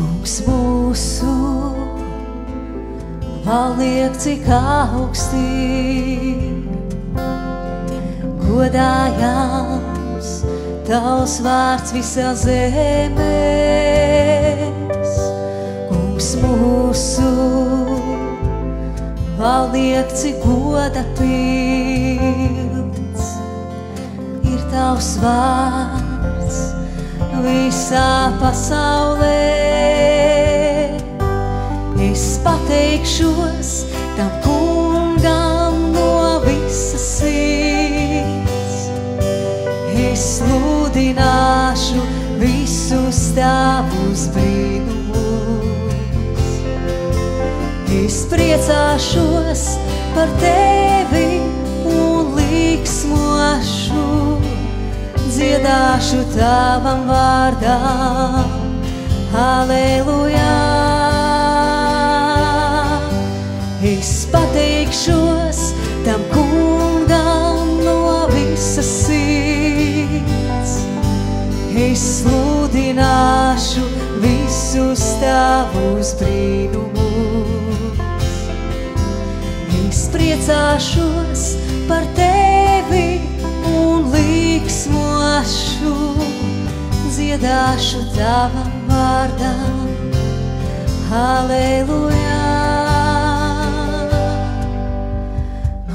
Kungs mūsu valdniek cik augstī, godājams Tavs vārds visā zemēs. Kungs mūsu valdniek cik goda pilns, ir Tavs vārds visā pasaulē. Es pateikšos tam kungam no visas sirds. Es sludināšu visus Tavus brīnumus. Es priecāšos par Tevi un liksmošu, dziedāšu Tavam vārdam, Halelujā. Es pateikšos tam kungam no visas sirds. Es sludināšu visus Tavus brīnumus. Es priecāšos par Tevi un liksmošu, dziedāšu Tavam vārdam, Halelujā.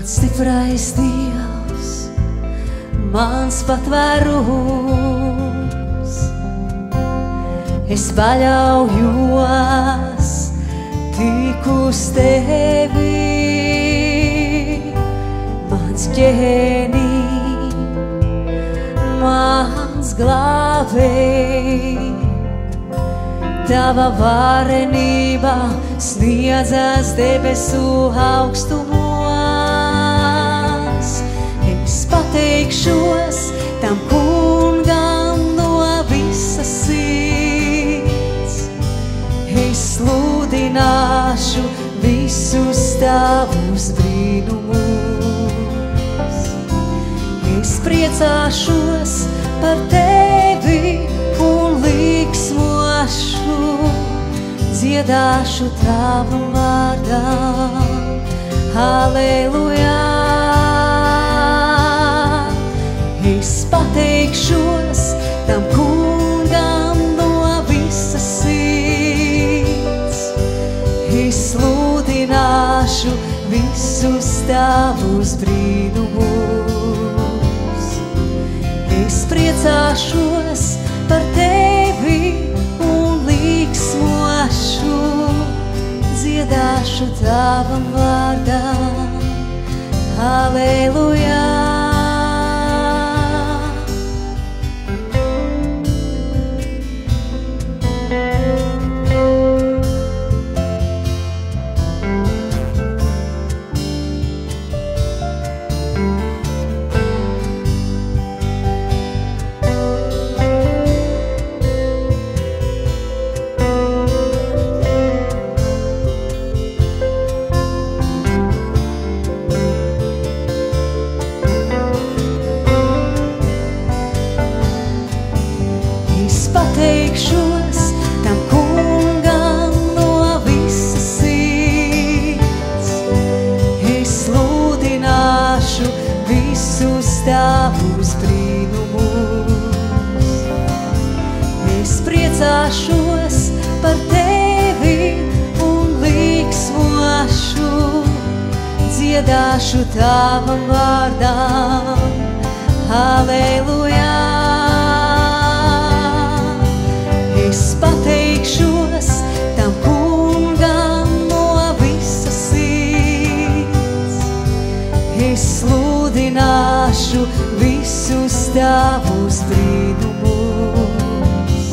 Stiprais Dievs, mans patvērums, es paļaujos tik uz Tevi, mans ķēniņ, mans glābēj. Tava varenība sniedzas debesu augstumos. Pateikšos tam kungam no visas sirds. Es sludināšu visus Tavus brīnumus. Es priecāšos par Tevi un liksmošu, dziedāšu Tavam vārdam, Halelujā. Es pateikšos tam kungam no visas sirds. Es sludināšu visus Tavus brīnumus. Es priecāšos par Tevi un liksmošu, dziedāšu Tavam vārdam, Halelujā. Pateikšos tam kungam no visas sirds. Es sludināšu visus Tavus brīnumus. Es priecāšos par Tevi un liksmošu, dziedāšu Tavam vārdam, Halelujā. Es pateikšos tam kungam no visas sirds. Es sludināšu visus Tavus brīnumus.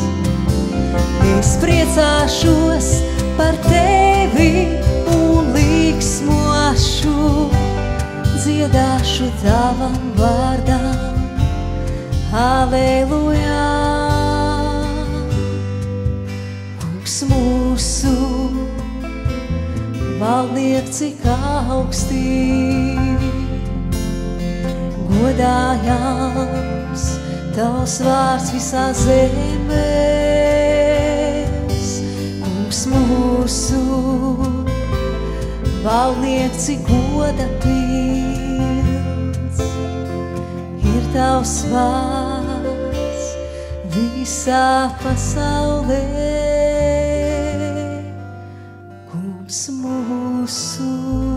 Es priecāšos par Tevi un liksmošu, dziedāšu Tavam vārdam, Halelujā. Mūsu valdniek cik augstī, godājams Tavs vārds visā zemēs. mūsu, valdnieks goda pilns, ir tavs vārds visā pasaulē, kungs mūsu.